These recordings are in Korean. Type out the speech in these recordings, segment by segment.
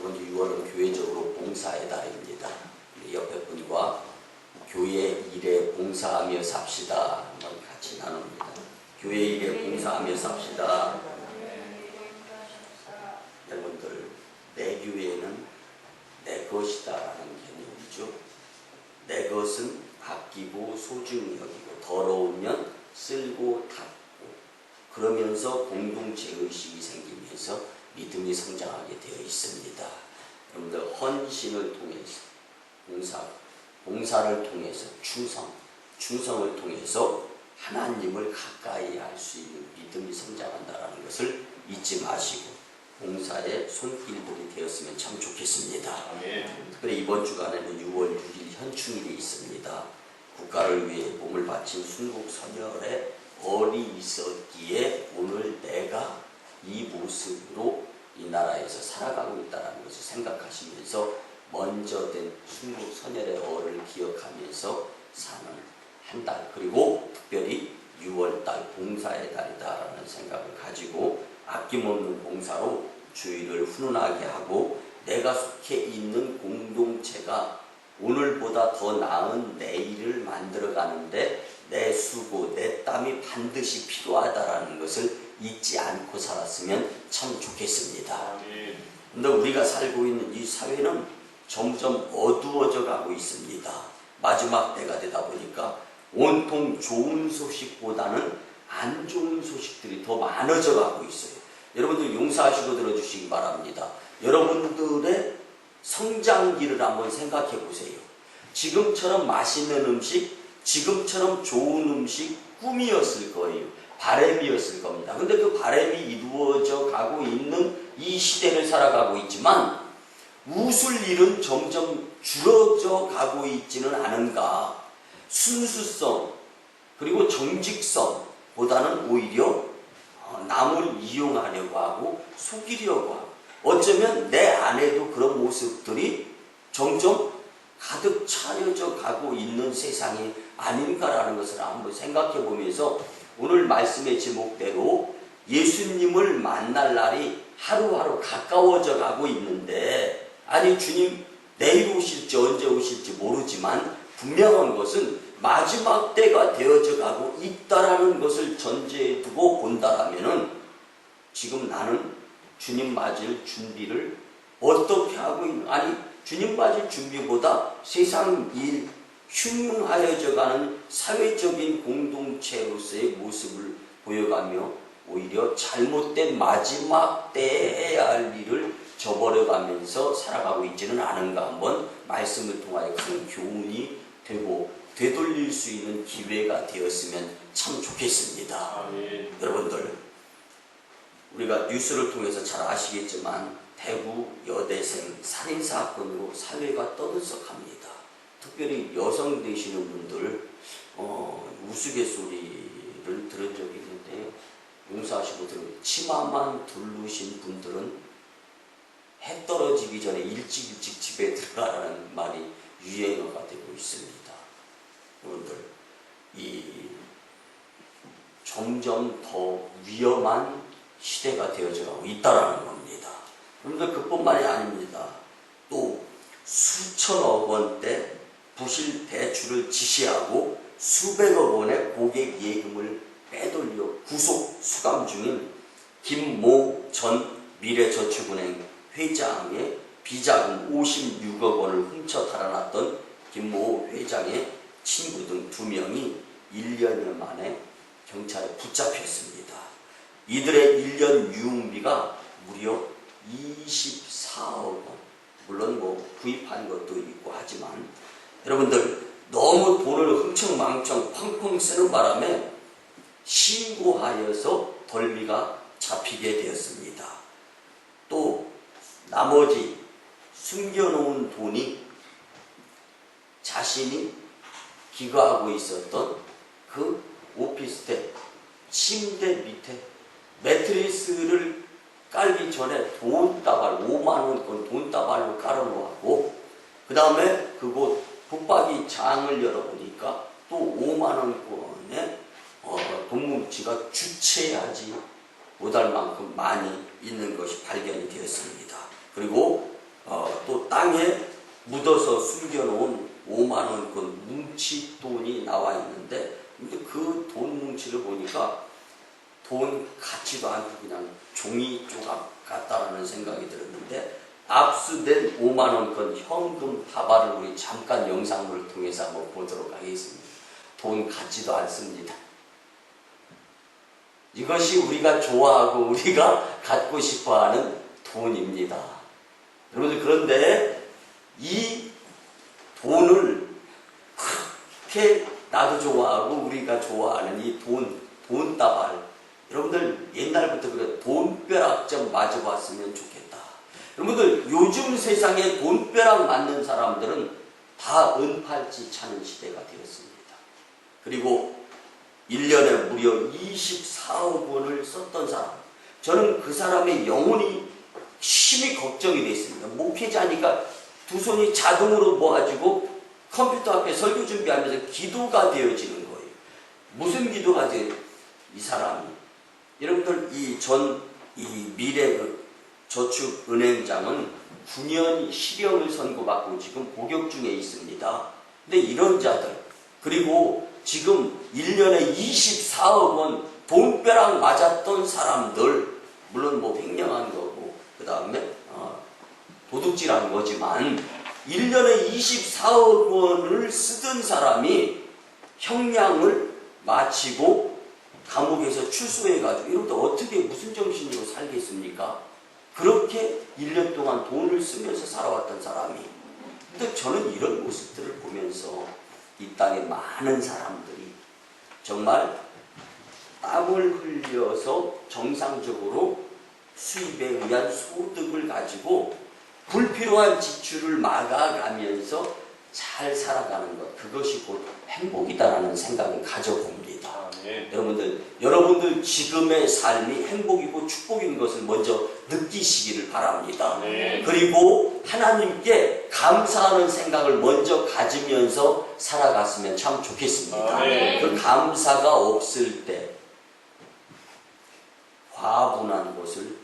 이번 주 6월은 교회적으로 봉사의 달입니다. 옆에 분과 교회 일에 봉사하며 삽시다. 한번 같이 나눕니다. 교회 일에 봉사하며 삽시다. 여러분들, 내 교회는 내 것이다 라는 개념이죠. 내 것은 아끼고 소중히 여기고 더러우면 쓸고 닦고 그러면서 공동체 의식이 생기면서 믿음이 성장하게 되어 있습니다. 여러분들, 헌신을 통해서 봉사를 통해서 충성을 통해서 하나님을 가까이 할 수 있는 믿음이 성장한다는 것을 잊지 마시고 봉사의 손길들이 되었으면 참 좋겠습니다. 특별히 이번 주간에는 6월 6일 현충일이 있습니다. 국가를 위해 몸을 바친 순국 선열의 얼이 있었기에 오늘 내가 이 모습으로 이 나라에서 살아가고 있다는 것을 생각하시면서 먼저 된 순국 선열의 얼을 기억하면서 사는 한 달, 그리고 특별히 6월달 봉사의 달이다라는 생각을 가지고 아낌없는 봉사로 주의를 훈훈하게 하고 내가 속해 있는 공동체가 오늘보다 더 나은 내일을 만들어가는데 내 수고, 내 땀이 반드시 필요하다라는 것을 잊지 않고 살았으면 참 좋겠습니다. 그런데 우리가 살고 있는 이 사회는 점점 어두워져 가고 있습니다. 마지막 때가 되다 보니까 온통 좋은 소식보다는 안 좋은 소식들이 더 많아져 가고 있어요. 여러분들 용서하시고 들어주시기 바랍니다. 여러분들의 성장기를 한번 생각해 보세요. 지금처럼 맛있는 음식, 지금처럼 좋은 음식 꿈이었을 거예요. 바람이었을 겁니다. 근데 그 바람이 이루어져 가고 있는 이 시대를 살아가고 있지만 웃을 일은 점점 줄어져 가고 있지는 않은가. 순수성 그리고 정직성보다는 오히려 남을 이용하려고 하고 속이려고 하고 어쩌면 내 안에도 그런 모습들이 점점 가득 차려져 가고 있는 세상이 아닌가라는 것을 한번 생각해 보면서 오늘 말씀의 제목대로 예수님을 만날 날이 하루하루 가까워져 가고 있는데, 아니 주님 내일 오실지 언제 오실지 모르지만 분명한 것은 마지막 때가 되어져 가고 있다라는 것을 전제에 두고 본다라면은 지금 나는 주님 맞을 준비를 어떻게 하고 있는, 아니 주님 맞을 준비보다 세상 일 흉흉하여져 가는 사회적인 공동체로서의 모습을 보여가며 오히려 잘못된 마지막 때에 해야 할 일을 저버려가면서 살아가고 있지는 않은가. 한번 말씀을 통하여 큰 교훈이 되고 되돌릴 수 있는 기회가 되었으면 참 좋겠습니다. 여러분들, 우리가 뉴스를 통해서 잘 아시겠지만 대구 여대생 살인사건으로 사회가 떠들썩합니다. 특별히 여성 되시는 분들 우스갯소리를 들은 적이 있는데요. 용서하시고 들으면 치마만 두르신 분들은 해 떨어지기 전에 일찍 집에 들어가라는 말이 유행어가 되고 있습니다. 여러분들, 이 점점 더 위험한 시대가 되어져가고 있다라는 겁니다. 그런데 그뿐만이 아닙니다. 또 수천억 원대 부실 대출을 지시하고 수백억 원의 고객 예금을 빼돌려 구속 수감 중인 김모 전 미래저축은행 회장의 비자금 56억 원을 훔쳐 달아났던 김모 회장의 친구 등 2명이 1년여 만에 경찰에 붙잡혔습니다. 이들의 1년 유흥비가 무려 24억 원. 물론 구입한 것도 있고 하지만 여러분들, 너무 돈을 흥청망청 펑펑 쓰는 바람에 신고하여서 벌미가 잡히게 되었습니다. 또 나머지 숨겨놓은 돈이 자신이 기거하고 있었던 그 오피스텔 침대 밑에 매트리스를 깔기 전에 돈다발 5만원권 돈다발로 깔아놓았고, 그 다음에 그곳 붙박이 장을 열어보니까 또 5만원권의 돈뭉치가 주체하지 못할 만큼 많이 있는 것이 발견이 되었습니다. 그리고 또 땅에 묻어서 숨겨놓은 5만 원권 뭉치 돈이 나와 있는데, 근데 그 돈 뭉치를 보니까 돈 같지도 않고 그냥 종이 조각 같다라는 생각이 들었는데, 압수된 5만 원권 현금 다발을 우리 잠깐 영상을 통해서 한번 보도록 하겠습니다. 돈 같지도 않습니다. 이것이 우리가 좋아하고 우리가 갖고 싶어하는 돈입니다. 여러분들, 그런데 이 돈을 그렇게 나도 좋아하고 우리가 좋아하는 이 돈다발, 여러분들 옛날부터 그래 돈벼락 좀 맞아봤으면 좋겠다. 여러분들, 요즘 세상에 돈벼락 맞는 사람들은 다 은팔찌 차는 시대가 되었습니다. 그리고 1년에 무려 24억 원을 썼던 사람, 저는 그 사람의 영혼이 심히 걱정이 됐습니다. 목회자니까 두 손이 자동으로 모아지고 컴퓨터 앞에 설교 준비하면서 기도가 되어지는 거예요. 무슨 기도가 돼요? 이 사람이, 여러분들, 이 미래 저축은행장은 9년 실형을 선고받고 지금 복역 중에 있습니다. 근데 이런 자들, 그리고 지금 1년에 24억 원 돈벼락 맞았던 사람들, 물론 뭐 횡령한 거고 그 다음에 도둑질한 거지만 1년에 24억 원을 쓰던 사람이 형량을 마치고 감옥에서 출소해가지고, 이러면 어떻게 무슨 정신으로 살겠습니까? 그렇게 1년 동안 돈을 쓰면서 살아왔던 사람이. 근데 저는 이런 모습들을 보면서 이 땅에 많은 사람들이 정말 땀을 흘려서 정상적으로 수입에 의한 소득을 가지고 불필요한 지출을 막아가면서 잘 살아가는 것, 그것이 곧 행복이다라는 생각을 가져봅니다. 네. 여러분들 지금의 삶이 행복이고 축복인 것을 먼저 느끼시기를 바랍니다. 네. 그리고 하나님께 감사하는 생각을 먼저 가지면서 살아갔으면 참 좋겠습니다. 네. 그 감사가 없을 때 과분한 것을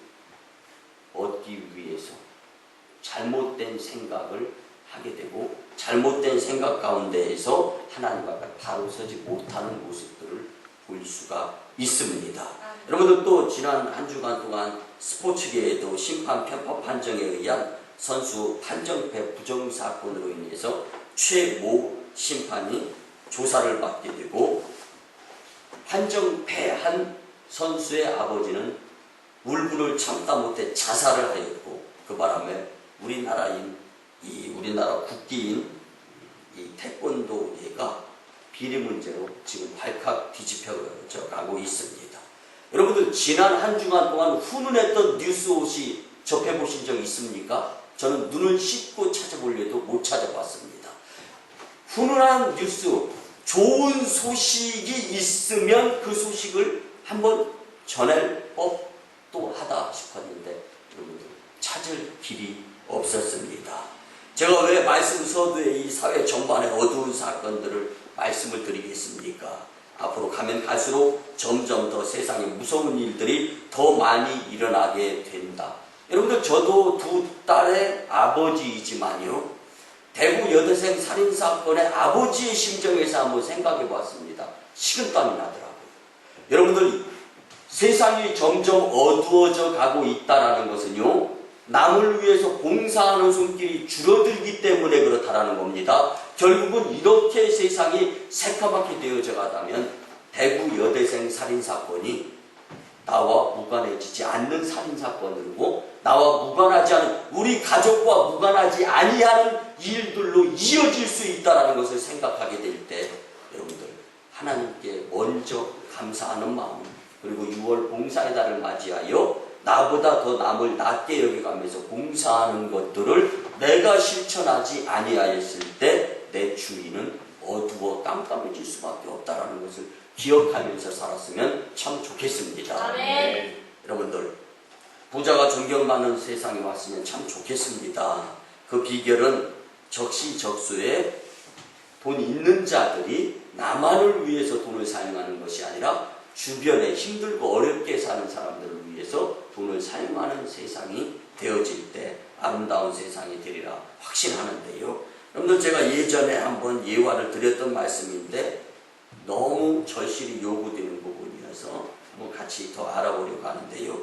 얻기 위해서 잘못된 생각을 하게 되고, 잘못된 생각 가운데에서 하나님과 바로 서지 못하는 모습들을 볼 수가 있습니다. 여러분들, 또 지난 한 주간 동안 스포츠계에도 심판 편법 판정에 의한 선수 판정패 부정 사건으로 인해서 최모 심판이 조사를 받게 되고, 판정패한 선수의 아버지는 울분을 참다 못해 자살을 하였고, 그 바람에 우리나라 국기인 이 태권도계가 비리 문제로 지금 발칵 뒤집혀져 가고 있습니다. 여러분들, 지난 한 주간 동안 훈훈했던 뉴스 혹시 접해보신 적 있습니까? 저는 눈을 씻고 찾아보려도 못 찾아봤습니다. 훈훈한 뉴스, 좋은 소식이 있으면 그 소식을 한번 전할 법도 하다 싶었는데, 여러분들, 찾을 길이 없었습니다. 제가 왜 말씀 서두에 이 사회 전반의 어두운 사건들을 말씀을 드리겠습니까? 앞으로 가면 갈수록 점점 더 세상에 무서운 일들이 더 많이 일어나게 된다. 여러분들, 저도 두 딸의 아버지이지만요, 대구 여대생 살인사건의 아버지의 심정에서 한번 생각해 봤습니다. 식은땀이 나더라고요. 여러분들, 세상이 점점 어두워져 가고 있다는 것은요, 남을 위해서 봉사하는 손길이 줄어들기 때문에 그렇다라는 겁니다. 결국은 이렇게 세상이 새카맣게 되어져 가다면 대구 여대생 살인사건이 나와 무관해지지 않는 살인사건이고, 나와 무관하지 않은, 우리 가족과 무관하지 아니하는 일들로 이어질 수 있다는 것을 생각하게 될 때, 여러분들, 하나님께 먼저 감사하는 마음, 그리고 6월 봉사의 달을 맞이하여 나보다 더 남을 낮게 여겨가면서 봉사하는 것들을 내가 실천하지 아니하였을 때 내 주위는 어두워 깜깜해질 수밖에 없다는 것을 기억하면서 살았으면 참 좋겠습니다. 네. 여러분들, 부자가 존경받는 세상에 왔으면 참 좋겠습니다. 그 비결은 적시적소에 돈 있는 자들이 나만을 위해서 돈을 사용하는 것이 아니라 주변에 힘들고 어렵게 사는 사람들을 위해서 돈을 성경을 사용하는 세상이 되어질 때 아름다운 세상이 되리라 확신하는데요. 여러분들, 제가 예전에 한번 예화를 드렸던 말씀인데 너무 절실히 요구되는 부분이어서 한번 같이 더 알아보려고 하는데요.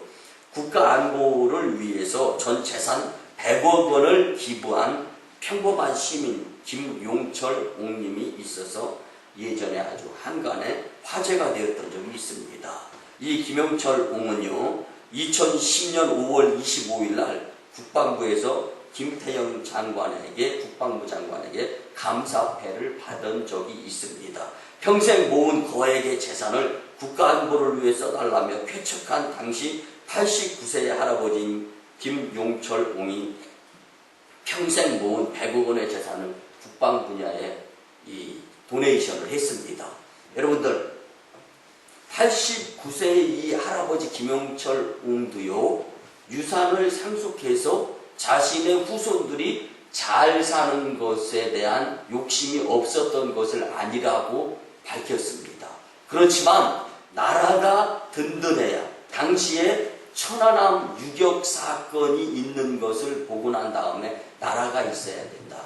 국가 안보를 위해서 전 재산 100억 원을 기부한 평범한 시민 김용철 옹님이 있어서 예전에 아주 한간에 화제가 되었던 적이 있습니다. 이 김용철 옹은요, 2010년 5월 25일 날 국방부에서 김태형 장관에게, 국방부 장관에게 감사패를 받은 적이 있습니다. 평생 모은 거액의 재산을 국가안보를 위해 써달라며 쾌척한 당시 89세의 할아버지인 김용철 옹이 평생 모은 100억 원의 재산을 국방 분야에 도네이션을 했습니다. 여러분들, 89세의 이 할아버지 김용철 옹도요, 유산을 상속해서 자신의 후손들이 잘 사는 것에 대한 욕심이 없었던 것을 아니라고 밝혔습니다. 그렇지만 나라가 든든해야, 당시에 천안함 유격 사건이 있는 것을 보고 난 다음에 나라가 있어야 된다.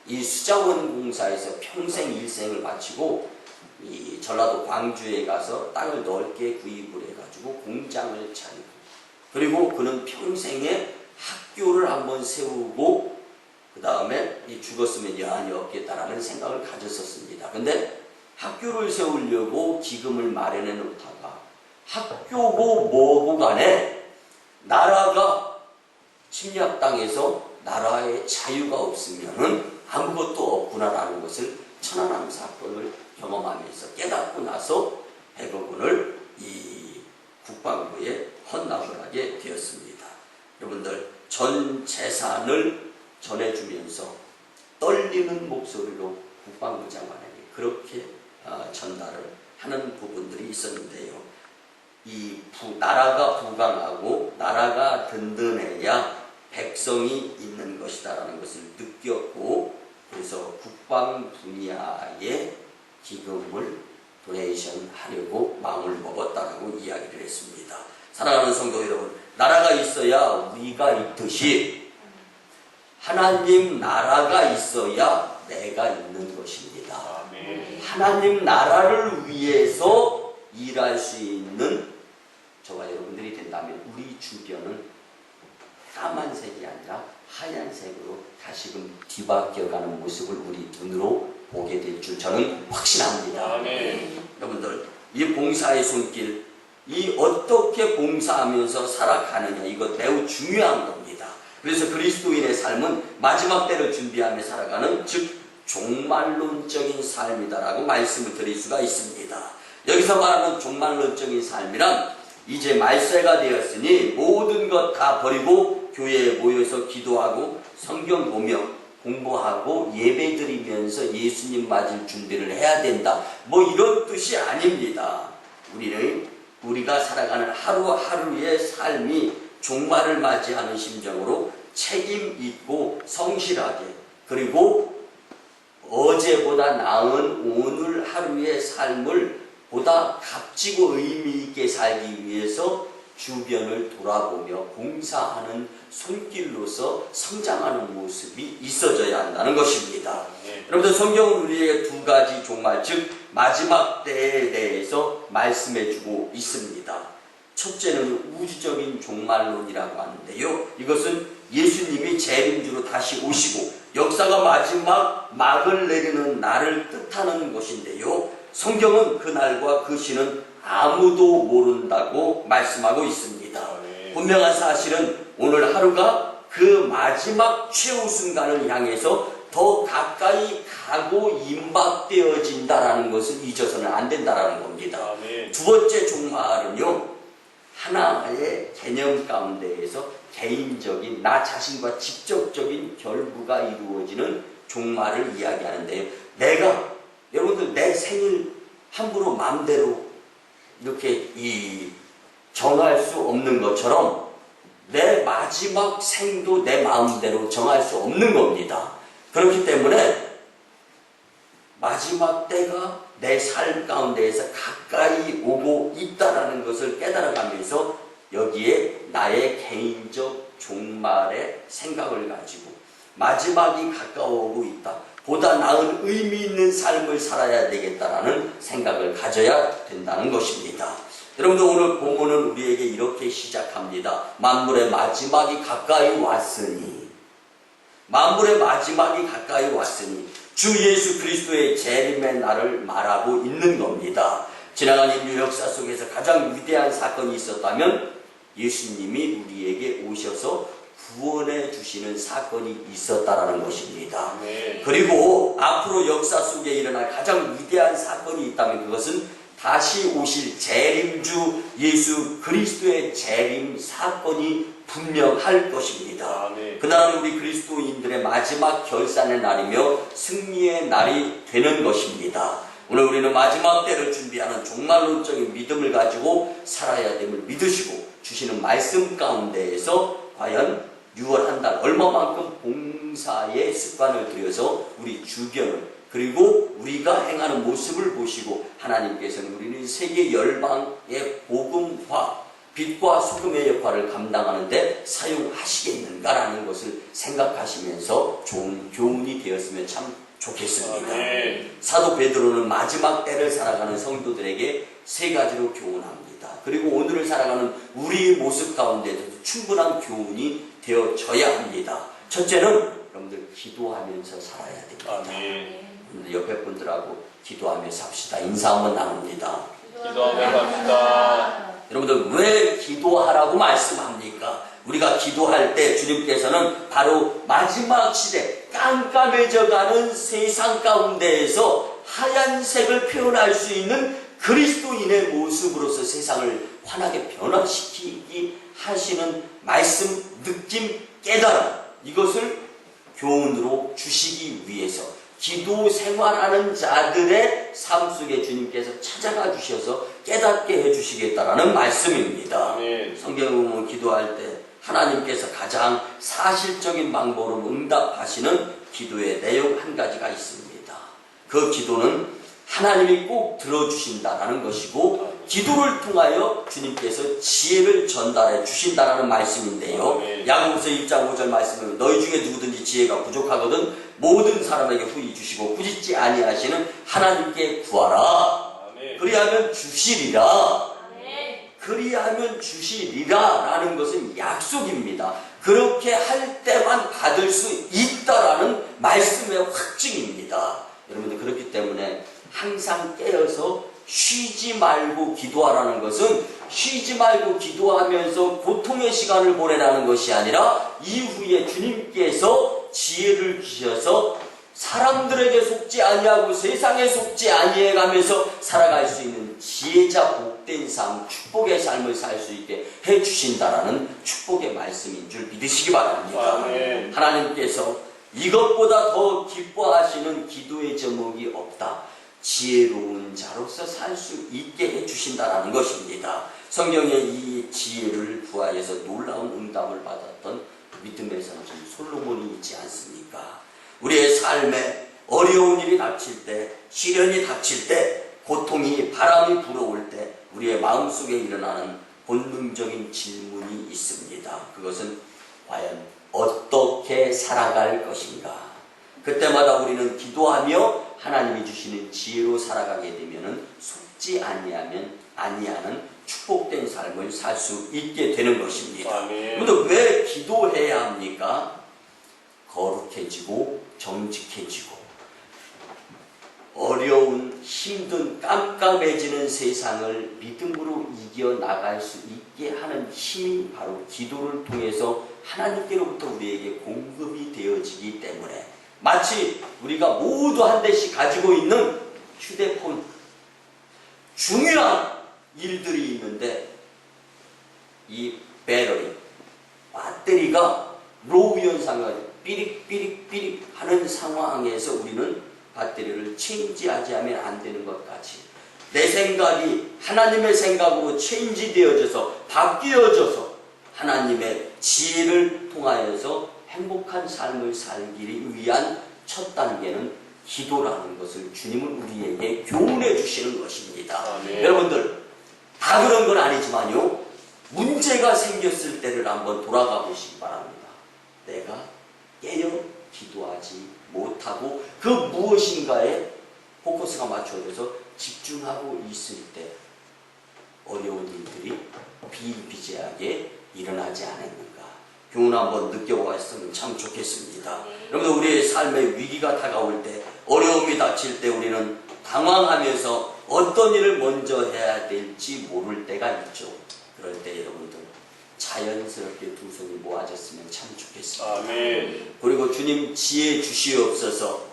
이 수자원공사에서 평생 일생을 바치고 이 전라도 광주에 가서 땅을 넓게 구입을 해가지고 공장을 차리고, 그리고 그는 평생에 학교를 한번 세우고 그 다음에 죽었으면 여한이 없겠다라는 생각을 가졌었습니다. 근데 학교를 세우려고 기금을 마련해 놓다가 학교고 뭐고 간에 나라가 침략당해서 나라의 자유가 없으면은 아무것도 없구나라는 것을 천안함 사건을 경험하면서 깨닫고 나서 100억 원을 이 국방부에 헌납을 하게 되었습니다. 여러분들, 전 재산을 전해주면서 떨리는 목소리로 국방부 장관에게 그렇게 전달을 하는 부분들이 있었는데요. 나라가 부강하고 나라가 든든해야 백성이 있는 것이다라는 것을 느꼈고, 그래서 국방 분야에 기금을 도네이션 하려고 마음을 먹었다라고 이야기를 했습니다. 사랑하는 성도 여러분, 나라가 있어야 우리가 있듯이 하나님 나라가 있어야 내가 있는 것입니다. 하나님 나라를 위해서 일할 수 있는 저와 여러분들이 된다면 우리 주변은 까만색이 아니라 하얀색으로 다시금 뒤바뀌어가는 모습을 우리 눈으로 보게 될 줄 저는 확신합니다. 여러분들, 이 봉사의 손길, 이 어떻게 봉사하면서 살아가느냐, 이거 매우 중요한 겁니다. 그래서 그리스도인의 삶은 마지막 때를 준비하며 살아가는, 즉 종말론적인 삶이다라고 말씀을 드릴 수가 있습니다. 여기서 말하는 종말론적인 삶이란 이제 말세가 되었으니 모든 것 다 버리고 교회에 모여서 기도하고 성경 보며 공부하고 예배드리면서 예수님 맞을 준비를 해야 된다, 뭐 이런 뜻이 아닙니다. 우리가 살아가는 하루하루의 삶이 종말을 맞이하는 심정으로 책임 있고 성실하게, 그리고 어제보다 나은 오늘 하루의 삶을 보다 값지고 의미 있게 살기 위해서 주변을 돌아보며 봉사하는 손길로서 성장하는 모습이 있어져야 한다는 것입니다. 여러분들, 성경은 우리에게 두 가지 종말, 즉 마지막 때에 대해서 말씀해주고 있습니다. 첫째는 우주적인 종말론이라고 하는데요, 이것은 예수님이 재림주로 다시 오시고 역사가 마지막 막을 내리는 날을 뜻하는 것인데요, 성경은 그날과 그 시는 아무도 모른다고 말씀하고 있습니다. 분명한 사실은 오늘 하루가 그 마지막 최후 순간을 향해서 더 가까이 가고 임박되어진다라는 것을 잊어서는 안 된다라는 겁니다. 두 번째 종말은요, 하나의 개념 가운데에서 개인적인 나 자신과 직접적인 결부가 이루어지는 종말을 이야기하는데요, 여러분들 내 생일 함부로 마음대로 이렇게 정할 수 없는 것처럼 내 마지막 생도 내 마음대로 정할 수 없는 겁니다. 그렇기 때문에 마지막 때가 내 삶 가운데에서 가까이 오고 있다라는 것을 깨달아가면서 여기에 나 나의 개인적 종말의 생각을 가지고 마지막이 가까워오고 있다. 보다 나은 의미 있는 삶을 살아야 되겠다라는 생각을 가져야 된다는 것입니다. 여러분들 오늘 본문은 우리에게 이렇게 시작합니다. 만물의 마지막이 가까이 왔으니, 만물의 마지막이 가까이 왔으니 주 예수 그리스도의 재림의 날을 말하고 있는 겁니다. 지나간 인류 역사 속에서 가장 위대한 사건이 있었다면 예수님이 우리에게 오셔서 구원해 주시는 사건이 있었다라는 것입니다. 그리고 앞으로 역사 속에 일어날 가장 위대한 사건이 있다면 그것은 다시 오실 재림주 예수 그리스도의 재림 사건이 분명할 것입니다. 그날은 우리 그리스도인들의 마지막 결산의 날이며 승리의 날이 되는 것입니다. 오늘 우리는 마지막 때를 준비하는 종말론적인 믿음을 가지고 살아야 됨을 믿으시고 주시는 말씀 가운데에서 과연 6월 한 달 얼마만큼 봉사의 습관을 들여서 우리 주변을 그리고 우리가 행하는 모습을 보시고 하나님께서는 우리는 세계 열방의 복음화 빛과 소금의 역할을 감당하는데 사용하시겠는가라는 것을 생각하시면서 좋은 교훈이 되었으면 참 좋겠습니다. 사도 베드로는 마지막 때를 살아가는 성도들에게 세 가지로 교훈합니다. 그리고 오늘을 살아가는 우리의 모습 가운데도 충분한 교훈이 되어져야 합니다. 첫째는 여러분들 기도하면서 살아야 됩니다. 옆에 분들하고 기도하면서 합시다. 인사 한번 나눕니다. 기도하면서 합시다. 여러분들 왜 기도하라고 말씀합니까? 우리가 기도할 때 주님께서는 바로 마지막 시대 깜깜해져가는 세상 가운데에서 하얀색을 표현할 수 있는 그리스도인의 모습으로서 세상을 환하게 변화시키기 하시는 말씀, 느낌, 깨달음 이것을 교훈으로 주시기 위해서 기도 생활하는 자들의 삶 속에 주님께서 찾아가 주셔서 깨닫게 해주시겠다라는 말씀입니다. 성경에 보면 기도할 때 하나님께서 가장 사실적인 방법으로 응답하시는 기도의 내용 한 가지가 있습니다. 그 기도는 하나님이 꼭 들어주신다라는 것이고 기도를 통하여 주님께서 지혜를 전달해 주신다라는 말씀인데요. 야고보서 1장 5절 말씀은 너희 중에 누구든지 지혜가 부족하거든 모든 사람에게 후히 주시고 꾸짖지 아니하시는 하나님께 구하라. 그리하면 주시리라. 그리하면 주시리라 라는 것은 약속입니다. 그렇게 할 때만 받을 수 있다라는 말씀의 확증입니다. 여러분들 그렇기 때문에 항상 깨어서 쉬지 말고 기도하라는 것은 쉬지 말고 기도하면서 고통의 시간을 보내라는 것이 아니라 이후에 주님께서 지혜를 주셔서 사람들에게 속지 아니하고 세상에 속지 아니해가면서 살아갈 수 있는 지혜자 복된 삶, 축복의 삶을 살 수 있게 해주신다라는 축복의 말씀인 줄 믿으시기 바랍니다. 하나님께서 이것보다 더 기뻐하시는 기도의 제목이 없다. 지혜로운 자로서 살 수 있게 해주신다라는 것입니다. 성경에 이 지혜를 구하여서 놀라운 응답을 받았던 믿음의 성신 솔로몬이 있지 않습니까? 우리의 삶에 어려운 일이 닥칠 때, 시련이 닥칠 때, 고통이 바람이 불어올 때 우리의 마음속에 일어나는 본능적인 질문이 있습니다. 그것은 과연 어떻게 살아갈 것인가? 그때마다 우리는 기도하며 하나님이 주시는 지혜로 살아가게 되면은 속지 아니하는 축복된 삶을 살 수 있게 되는 것입니다. 그런데 왜 기도해야 합니까? 거룩해지고 정직해지고 어려운 힘든 깜깜해지는 세상을 믿음으로 이겨나갈 수 있게 하는 힘이 바로 기도를 통해서 하나님께로부터 우리에게 공급이 되어지기 때문에 마치 우리가 모두 한 대씩 가지고 있는 휴대폰 중요한 일들이 있는데 이 배터리가 로우 현상을 삐릭 하는 상황에서 우리는 배터리를 체인지하지 하면 안 되는 것 같이 내 생각이 하나님의 생각으로 체인지되어져서 바뀌어져서 하나님의 지혜를 통하여서 행복한 삶을 살기 위한 첫 단계는 기도라는 것을 주님은 우리에게 교훈해 주시는 것입니다. 여러분들 다 그런 건 아니지만요. 문제가 생겼을 때를 한번 돌아가 보시기 바랍니다. 내가 깨어 기도하지 못하고 그 무엇인가에 포커스가 맞춰져서 집중하고 있을 때 어려운 일들이 비일비재하게 일어나지 않았는가. 교훈 한번 느껴보았으면 참 좋겠습니다. 여러분, 우리의 삶에 위기가 다가올 때, 어려움이 닥칠 때 우리는 당황하면서 어떤 일을 먼저 해야 될지 모를 때가 있죠. 그럴 때 여러분들 자연스럽게 두 손이 모아졌으면 참 좋겠습니다. 아멘. 그리고 주님 지혜 주시옵소서.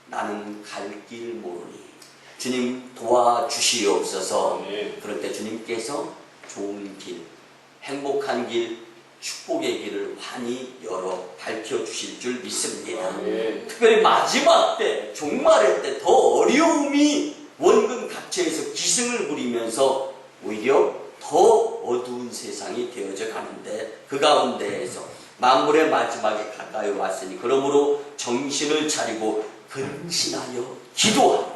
나는 갈 길 모르니 주님 도와주시옵소서. 아멘. 그럴 때 주님께서 좋은 길, 행복한 길, 축복의 길을 환히 열어 밝혀주실 줄 믿습니다. 아멘. 특별히 마지막 때, 종말의 때 더 어려움이 원근 각처에서 기승을 부리면서 오히려 더 어두운 세상이 되어져 가는데, 그 가운데에서 만물의 마지막에 가까이 왔으니 그러므로 정신을 차리고 근신하여 기도하라.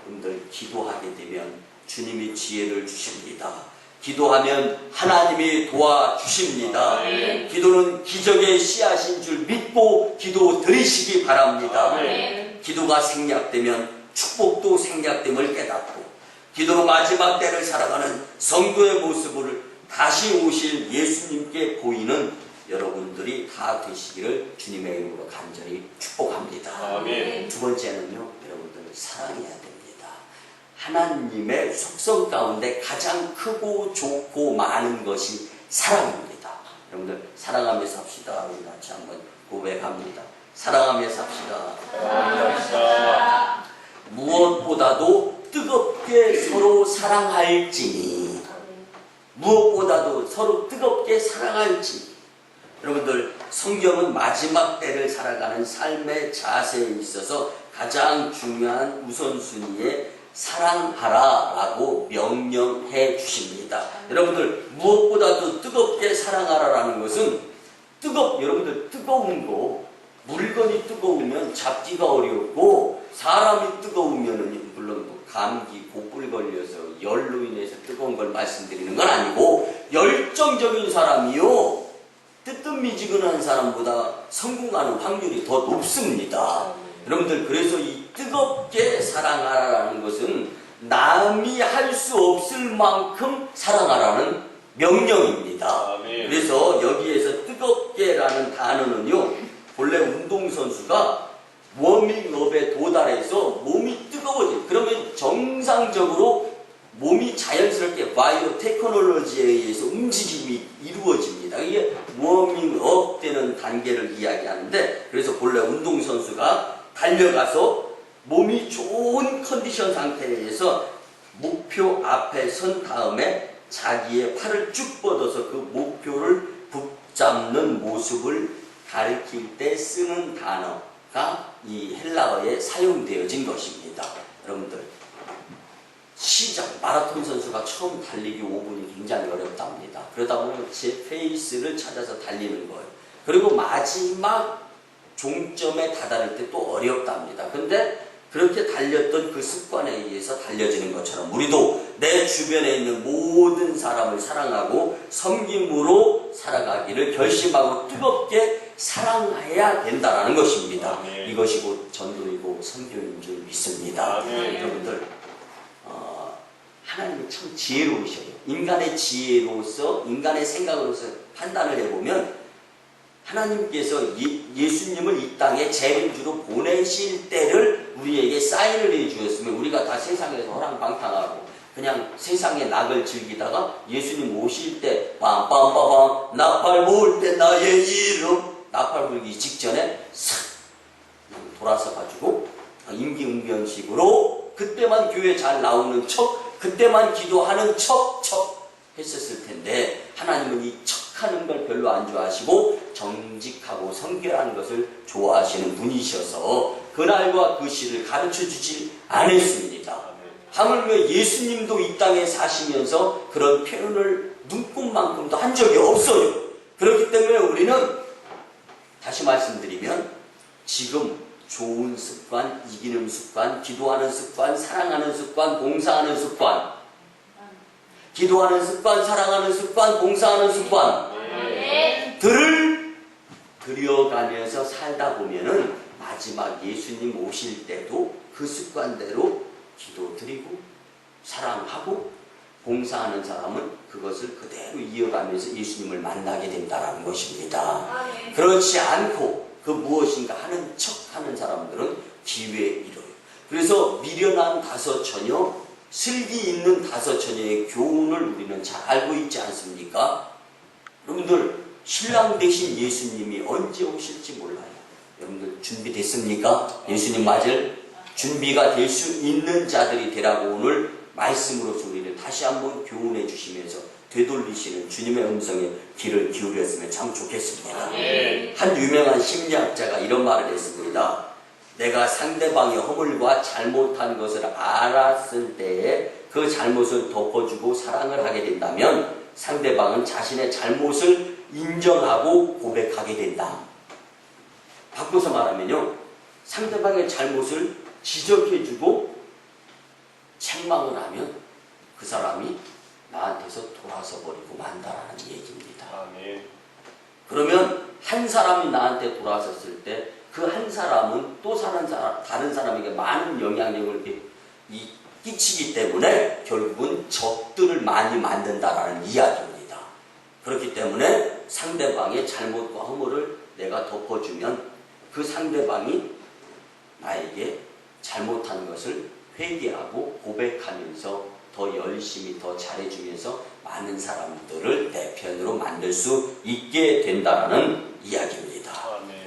여러분들, 기도하게 되면 주님이 지혜를 주십니다. 기도하면 하나님이 도와주십니다. 아멘. 기도는 기적의 씨앗인 줄 믿고 기도 드리시기 바랍니다. 아멘. 기도가 생략되면 축복도 생략됨을 깨닫고, 기도로 마지막 때를 살아가는 성도의 모습을 다시 오실 예수님께 보이는 여러분들이 다 되시기를 주님의 이름으로 간절히 축복합니다. 아멘. 두 번째는요, 여러분들 사랑해야 됩니다. 하나님의 속성 가운데 가장 크고 좋고 많은 것이 사랑입니다. 여러분들 사랑하며 삽시다. 우리 같이 한번 고백합니다. 사랑하며 삽시다. 감사합니다. 무엇보다도 뜨겁게 서로 사랑할지니, 무엇보다도 서로 뜨겁게 사랑할지니. 여러분들, 성경은 마지막 때를 살아가는 삶의 자세에 있어서 가장 중요한 우선순위에 사랑하라 라고 명령해 주십니다. 여러분들, 무엇보다도 뜨겁게 사랑하라라는 것은 여러분들 뜨거운 거, 물건이 뜨거우면 잡기가 어렵고, 사람이 뜨거우면 물론 감기, 고불 걸려서 열로 인해서 뜨거운 걸 말씀드리는 건 아니고, 열정적인 사람이요, 뜨뜻미지근한 사람보다 성공하는 확률이 더 높습니다. 여러분들, 그래서 이 뜨겁게 사랑하라는 것은 남이 할 수 없을 만큼 사랑하라는 명령입니다. 아멘. 그래서 여기에서 뜨겁게라는 단어는요, 본래 운동선수가 워밍업에 도달해서 몸이 뜨거워져요. 그러면 정상적으로 몸이 자연스럽게 바이오 테크놀로지에 의해서 움직임이 이루어집니다. 이게 워밍업 되는 단계를 이야기하는데, 그래서 본래 운동선수가 달려가서 몸이 좋은 컨디션 상태에서 목표 앞에 선 다음에 자기의 팔을 쭉 뻗어서 그 목표를 붙잡는 모습을 가리킬 때 쓰는 단어가 이 헬라어에 사용되어진 것입니다. 여러분들, 시작, 마라톤 선수가 처음 달리기 5분이 굉장히 어렵답니다. 그러다 보면 제 페이스를 찾아서 달리는 거예요. 그리고 마지막 종점에 다다를 때 또 어렵답니다. 근데 그렇게 달렸던 그 습관에 의해서 달려지는 것처럼 우리도 내 주변에 있는 모든 사람을 사랑하고 섬김으로 살아가기를 결심하고 뜨겁게 사랑해야 된다는 것입니다. 아멘. 이것이 곧 전도이고 선교인 줄 믿습니다. 아멘. 여러분들, 하나님이 참 지혜로우셔요. 인간의 지혜로서, 인간의 생각으로서 판단을 해보면 하나님께서 예수님을 이 땅에 재림주로 보내실 때를 우리에게 사인을 해주셨으면 우리가 다 세상에서 호랑방탕하고 그냥 세상의 낙을 즐기다가 예수님 오실 때 빰빰빠밤 나팔 부을 때 나의 이름, 나팔 불기 직전에 싹 돌아서 가지고 임기응변식으로 그때만 교회 잘 나오는 척, 그때만 기도하는 척 했었을 텐데, 하나님은 이 척하는 걸 별로 안 좋아하시고 정직하고 성결한 것을 좋아하시는 분이셔서 그날과 그 시를 가르쳐주지 않았습니다. 하물며 예수님도 이 땅에 사시면서 그런 표현을 눈꽃만큼도 한 적이 없어요. 그렇기 때문에 우리는 다시 말씀드리면 지금 좋은 습관, 이기는 습관, 기도하는 습관, 사랑하는 습관, 봉사하는 습관, 기도하는 습관, 사랑하는 습관, 봉사하는 습관 들을 들여가면서 살다 보면은 마지막 예수님 오실 때도 그 습관대로 기도 드리고 사랑하고 봉사하는 사람은 그것을 그대로 이어가면서 예수님을 만나게 된다는 것입니다. 그렇지 않고 그 무엇인가 하는 척하는 사람들은 기회에 이뤄요. 그래서 미련한 다섯 처녀, 슬기 있는 다섯 처녀의 교훈을 우리는 잘 알고 있지 않습니까? 여러분들 신랑 대신 예수님이 언제 오실지 몰라요. 여러분들 준비됐습니까? 예수님 맞을 준비가 될 수 있는 자들이 되라고 오늘 말씀으로서 우리를 다시 한번 교훈해 주시면서 되돌리시는 주님의 음성에 귀를 기울였으면 참 좋겠습니다. 한 유명한 심리학자가 이런 말을 했습니다. 내가 상대방의 허물과 잘못한 것을 알았을 때에 그 잘못을 덮어주고 사랑을 하게 된다면 상대방은 자신의 잘못을 인정하고 고백하게 된다. 바꿔서 말하면요, 상대방의 잘못을 지적해주고 책망을 하면 그 사람이 나한테서 돌아서 버리고 만다라는 얘기입니다. 그러면 한 사람이 나한테 돌아섰을 때 그 한 사람은 또 다른 사람에게 많은 영향력을 끼치기 때문에 결국은 적들을 많이 만든다라는 이야기입니다. 그렇기 때문에 상대방의 잘못과 허물을 내가 덮어주면 그 상대방이 나에게 잘못한 것을 회개하고 고백하면서 더 열심히 더 잘해주면서 많은 사람들을 내 편으로 만들 수 있게 된다는 이야기입니다.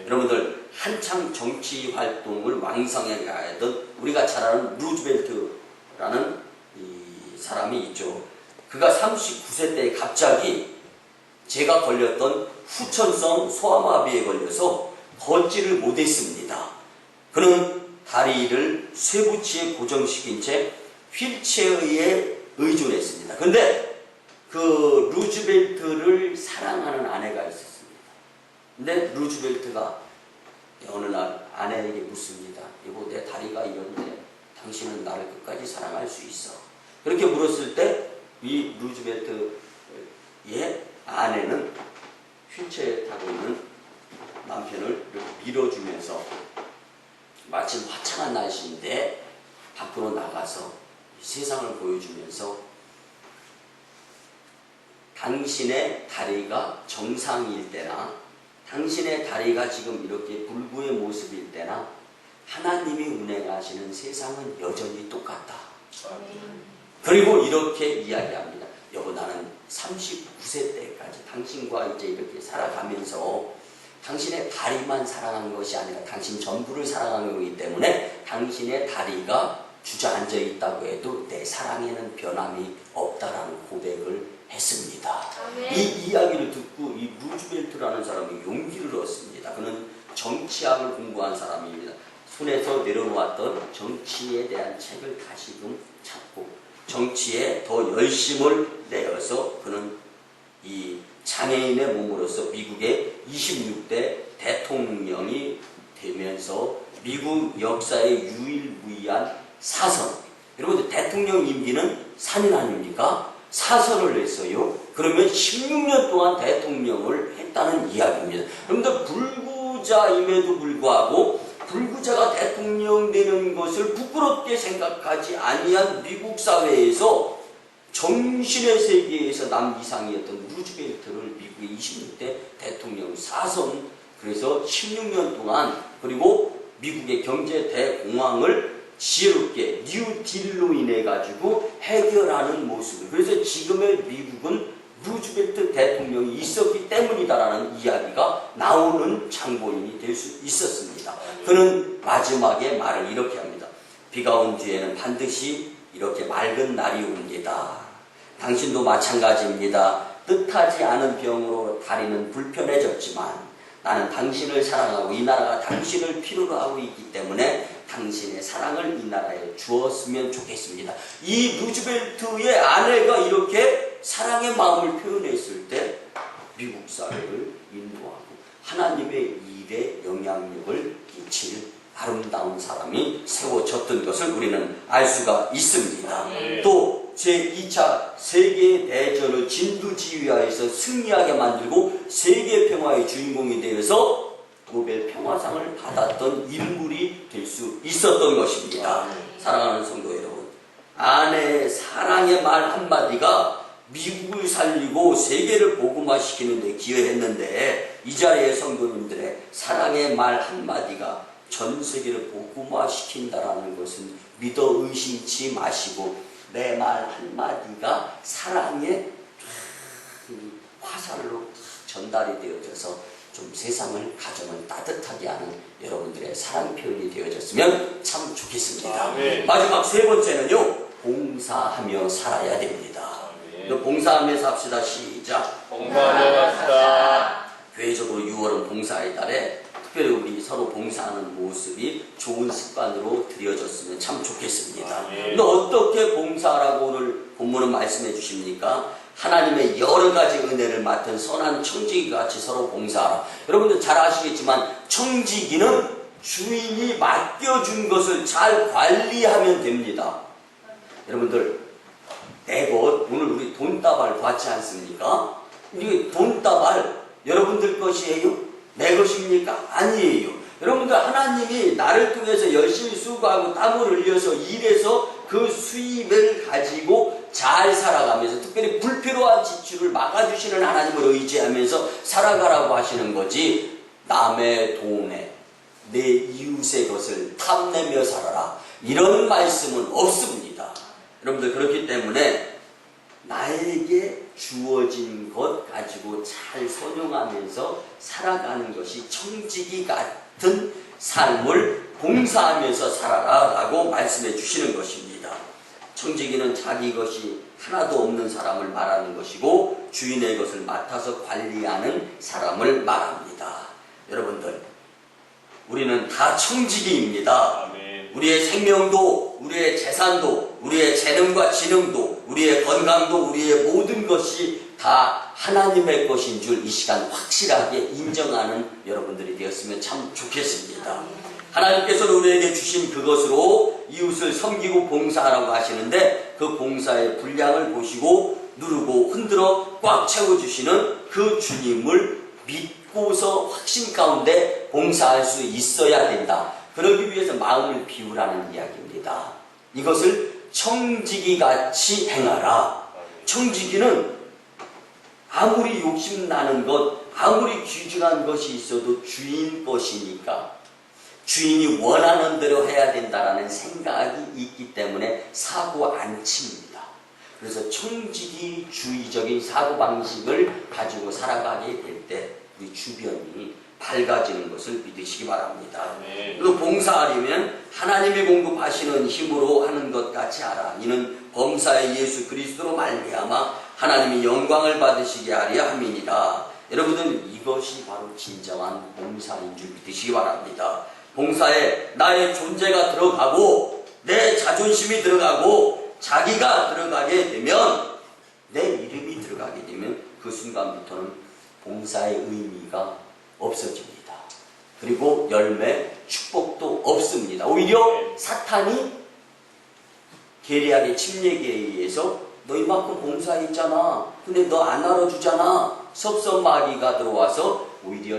여러분들 한창 정치 활동을 왕성하게 하던 우리가 잘 아는 루즈벨트라는 이 사람이 있죠. 그가 39세 때 갑자기 제가 걸렸던 후천성 소아마비에 걸려서 걷지를 못했습니다. 그는 다리를 쇠붙이에 고정시킨 채 휠체어에 의존했습니다. 근데 그 루즈벨트를 사랑하는 아내가 있었습니다. 근데 루즈벨트가 어느 날 아내에게 묻습니다. 여보, 내 다리가 이런데 당신은 나를 끝까지 사랑할 수 있어? 그렇게 물었을 때 이 루즈벨트의 아내는 휠체어에 타고 있는 남편을 이렇게 밀어주면서 마침 화창한 날씨인데 밖으로 나가서 세상을 보여주면서 당신의 다리가 정상일 때나 당신의 다리가 지금 이렇게 불구의 모습일 때나 하나님이 운행하시는 세상은 여전히 똑같다. 그리고 이렇게 이야기합니다. 여보, 나는 39세 때까지 당신과 이제 이렇게 살아가면서 당신의 다리만 사랑한 것이 아니라 당신 전부를 사랑한 거기 때문에 당신의 다리가 주저앉아 있다고 해도 내 사랑에는 변함이 없다라는 고백을 했습니다. 이 이야기를 듣고 이 루즈벨트라는 사람이 용기를 얻습니다. 그는 정치학을 공부한 사람입니다. 손에서 내려놓았던 정치에 대한 책을 다시금 찾고 정치에 더 열심을 내어서 그는 이 장애인의 몸으로서 미국의 26대 대통령이 되면서 미국 역사의 유일무이한 사선. 여러분들 대통령 임기는 3년 아닙니까? 사선을 했어요. 그러면 16년 동안 대통령을 했다는 이야기입니다. 여러분들 불구자임에도 불구하고 불구자가 대통령 되는 것을 부끄럽게 생각하지 아니한 미국 사회에서 정신의 세계에서 남이상이었던 루즈벨트를 미국의 26대 대통령 사선, 그래서 16년 동안, 그리고 미국의 경제 대공황을 지혜롭게 뉴딜로 인해 가지고 해결하는 모습을, 그래서 지금의 미국은 루즈벨트 대통령이 있었기 때문이다라는 이야기가 나오는 장본인이 될 수 있었습니다. 그는 마지막에 말을 이렇게 합니다. 비가 온 뒤에는 반드시 이렇게 맑은 날이 옵니다. 당신도 마찬가지입니다. 뜻하지 않은 병으로 다리는 불편해졌지만 나는 당신을 사랑하고 이 나라가 당신을 필요로 하고 있기 때문에 당신의 사랑을 이 나라에 주었으면 좋겠습니다. 이 루즈벨트의 아내가 이렇게 사랑의 마음을 표현했을 때 미국 사회를 인도하고 하나님의 일에 영향력을 끼칠 아름다운 사람이 세워졌던 것을 우리는 알 수가 있습니다. 또 제2차 세계대전을 진두지휘하여서 승리하게 만들고 세계평화의 주인공이 되어서 노벨 평화상을 받았던 인물이 될 수 있었던 것입니다. 사랑하는 성도 여러분, 아내의 사랑의 말 한마디가 미국을 살리고 세계를 복음화시키는 데 기여했는데, 이 자리에 성도님들의 사랑의 말 한마디가 전 세계를 복음화시킨다라는 것은 믿어 의심치 마시고, 내 말 한마디가 사랑의 화살로 전달이 되어져서 좀 세상을, 가정을 따뜻하게 하는 여러분들의 사랑 표현이 되어졌으면 참 좋겠습니다. 마지막 세 번째는요, 봉사하며 살아야 됩니다. 봉사하며 삽시다. 시작. 봉사하며 삽시다. 교회적으로 6월은 봉사의 달에 특별히 우리 서로 봉사하는 모습이 좋은 습관으로 들여졌으면 참 좋겠습니다. 근데 어떻게 봉사하라고 오늘 본문은 말씀해 주십니까? 하나님의 여러 가지 은혜를 맡은 선한 청지기 같이 서로 봉사하라. 여러분들 잘 아시겠지만 청지기는 주인이 맡겨준 것을 잘 관리하면 됩니다. 여러분들, 내 것, 오늘 우리 돈다발 봤지 않습니까? 이 돈다발 여러분들 것이에요? 내 것입니까? 아니에요. 여러분들, 하나님이 나를 통해서 열심히 수고하고 땀을 흘려서 일해서 그 수입을 가지고 잘 살아가면서, 특별히 불필요한 지출을 막아주시는 하나님을 의지하면서 살아가라고 하시는 거지, 남의 돈에 내 이웃의 것을 탐내며 살아라, 이런 말씀은 없습니다. 여러분들, 그렇기 때문에 나에게 주어진 것 가지고 잘 선용하면서 살아가는 것이 청지기 같은 삶을 봉사하면서 살아라 라고 말씀해 주시는 것입니다. 청지기는 자기 것이 하나도 없는 사람을 말하는 것이고, 주인의 것을 맡아서 관리하는 사람을 말합니다. 여러분들, 우리는 다 청지기입니다. 우리의 생명도, 우리의 재산도, 우리의 재능과 지능도, 우리의 건강도, 우리의 모든 것이 다 하나님의 것인 줄 이 시간 확실하게 인정하는 여러분들이 되었으면 참 좋겠습니다. 하나님께서는 우리에게 주신 그것으로 이웃을 섬기고 봉사하라고 하시는데, 그 봉사의 분량을 보시고 누르고 흔들어 꽉 채워주시는 그 주님을 믿고서 확신 가운데 봉사할 수 있어야 된다. 그러기 위해서 마음을 비우라는 이야기입니다. 이것을 청지기같이 행하라. 청지기는 아무리 욕심나는 것, 아무리 귀중한 것이 있어도 주인 것이니까 주인이 원하는 대로 해야 된다라는 생각이 있기 때문에 사고 안 칩니다. 그래서 청지기주의적인 사고방식을 가지고 살아가게 될 때 우리 주변이 밝아지는 것을 믿으시기 바랍니다. 그리고 봉사하려면 하나님이 공급하시는 힘으로 하는 것 같이 하라. 이는 범사의 예수 그리스도로 말미암아 하나님이 영광을 받으시게 하려 함이니라. 여러분들, 이것이 바로 진정한 봉사인 줄 믿으시기 바랍니다. 봉사에 나의 존재가 들어가고 내 자존심이 들어가고 자기가 들어가게 되면, 내 이름이 들어가게 되면 그 순간부터는 봉사의 의미가 없어집니다. 그리고 열매, 축복도 없습니다. 오히려 사탄이 계리하게 침례기에 의해서 너 이만큼 봉사했잖아, 근데 너 안 알아주잖아, 섭섭마귀가 들어와서 오히려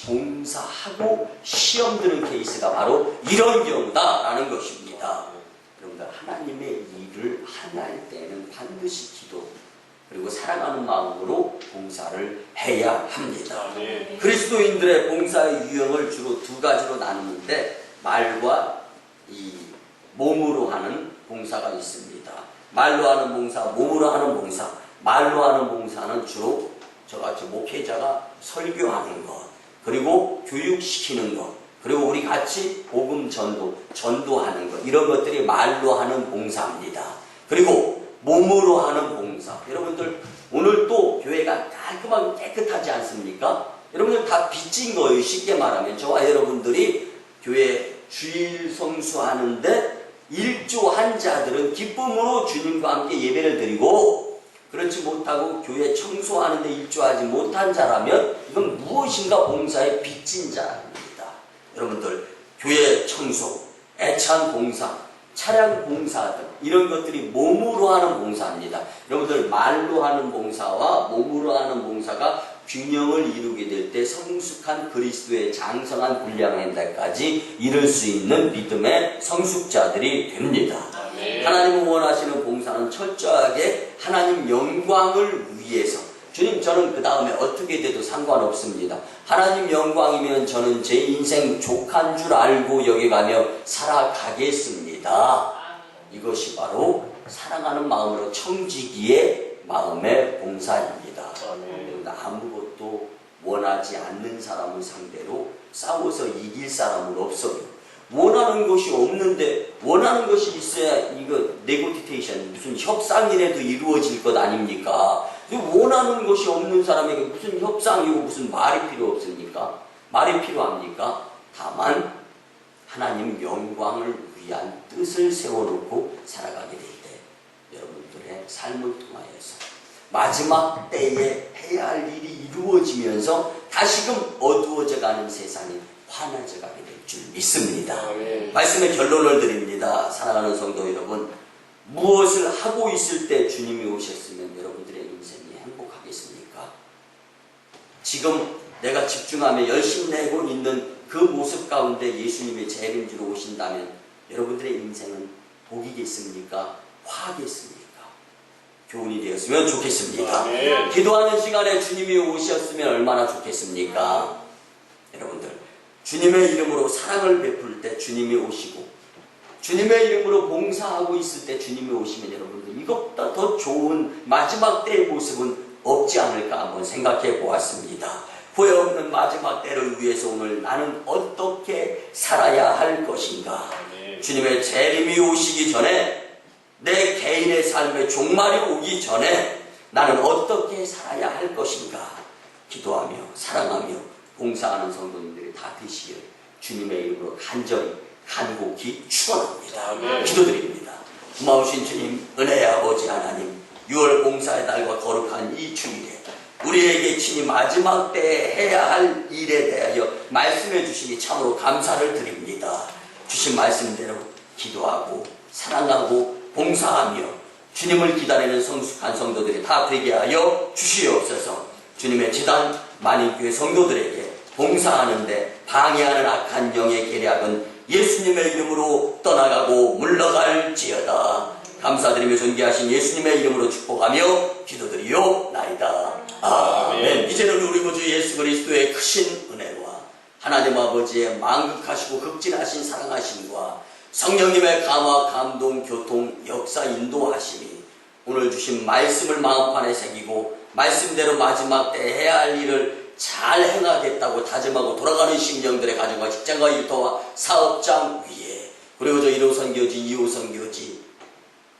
봉사하고 시험 드는 케이스가 바로 이런 경우다라는 것입니다. 여러분들, 하나님의 일을 하나일 때는 반드시 기도 그리고 사랑하는 마음으로 봉사를 해야 합니다. 그리스도인들의 봉사의 유형을 주로 두 가지로 나누는데, 말과 이 몸으로 하는 봉사가 있습니다. 말로 하는 봉사, 몸으로 하는 봉사. 말로 하는 봉사는 주로 저같이 목회자가 설교하는 것, 그리고 교육시키는 것, 그리고 우리 같이 복음 전도하는 것, 이런 것들이 말로 하는 봉사입니다. 그리고 몸으로 하는 봉사. 여러분들, 오늘 또 교회가 깔끔하고 깨끗하지 않습니까? 여러분들 다 빚진 거예요. 쉽게 말하면 저와 여러분들이 교회 주일 성수하는데 일조한 자들은 기쁨으로 주님과 함께 예배를 드리고, 그렇지 못하고 교회 청소하는데 일조하지 못한 자라면 이건 무엇인가 봉사에 빚진 자입니다. 여러분들, 교회 청소, 애찬 봉사, 차량 봉사 등 이런 것들이 몸으로 하는 봉사입니다. 여러분들 말로 하는 봉사와 몸으로 하는 봉사가 균형을 이루게 될 때 성숙한 그리스도의 장성한 분량 행달까지 이룰 수 있는 믿음의 성숙자들이 됩니다. 아멘. 하나님은 원하시는 봉사는 철저하게 하나님 영광을 위해서, 주님 저는 그 다음에 어떻게 돼도 상관없습니다. 하나님 영광이면 저는 제 인생 족한 줄 알고 여겨가며 살아가겠습니다. 이것이 바로 사랑하는 마음으로 청지기의 마음의 봉사입니다. 아멘. 아무것도 원하지 않는 사람을 상대로 싸워서 이길 사람은 없어요. 원하는 것이 없는데 원하는 것이 있어야 이거 네고티테이션 무슨 협상이라도 이루어질 것 아닙니까? 원하는 것이 없는 사람에게 무슨 협상이고 무슨 말이 필요 없습니까? 말이 필요합니까? 다만 하나님 영광을 위한 뜻을 세워놓고 살아가게 될 때 여러분들의 삶을 통하여서 마지막 때에 해야 할 일이 이루어지면서 다시금 어두워져가는 세상이 환해져가게 될 줄 믿습니다. 아멘. 말씀의 결론을 드립니다. 사랑하는 성도 여러분, 무엇을 하고 있을 때 주님이 오셨으면 여러분들의 인생이 행복하겠습니까? 지금 내가 집중하며 열심히 내고 있는 그 모습 가운데 예수님의 재림주로 오신다면 여러분들의 인생은 복이겠습니까? 화겠습니까? 교훈이 되었으면 좋겠습니다. 아멘. 기도하는 시간에 주님이 오셨으면 얼마나 좋겠습니까? 여러분들, 주님의 이름으로 사랑을 베풀 때 주님이 오시고 주님의 이름으로 봉사하고 있을 때 주님이 오시면 여러분들 이것보다 더 좋은 마지막 때의 모습은 없지 않을까 한번 생각해 보았습니다. 후회 없는 마지막 때를 위해서 오늘 나는 어떻게 살아야 할 것인가? 아멘. 주님의 재림이 오시기 전에 내 개인의 삶의 종말이 오기 전에 나는 어떻게 살아야 할 것인가? 기도하며 사랑하며 봉사하는 성도님들이 다 되시길 주님의 이름으로 간절히 간곡히 축원합니다. 아멘. 기도드립니다. 고마우신 주님, 은혜의 아버지 하나님, 6월 봉사의 달과 거룩한 이 주일에 우리에게 친히 마지막 때에 해야 할 일에 대하여 말씀해 주시니 참으로 감사를 드립니다. 주신 말씀대로 기도하고 사랑하고 봉사하며 주님을 기다리는 성숙한 성도들이 다 되게 하여 주시옵소서. 주님의 지단 만인교회 성도들에게 봉사하는데 방해하는 악한 영의 계략은 예수님의 이름으로 떠나가고 물러갈지어다. 감사드리며 존귀하신 예수님의 이름으로 축복하며 기도드리옵나이다. 아멘. 이제는 우리 구주 예수 그리스도의 크신 은혜와 하나님 아버지의 만극하시고 극진하신 사랑하심과 성령님의 감화, 감동, 교통, 역사, 인도하심이 오늘 주신 말씀을 마음판에 새기고 말씀대로 마지막 때 해야 할 일을 잘 행하겠다고 다짐하고 돌아가는 심령들의 가정과 직장과 일터와 사업장 위에, 그리고 저 1호 선교지, 2호 선교지,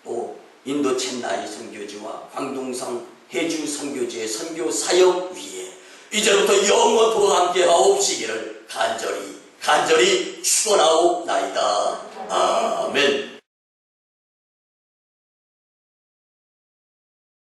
또 인도 첸나이 선교지와 광동성 해주 선교지의 선교 사역 위에 이제부터 영원토록 함께 하옵시기를 간절히 축원하옵나이다.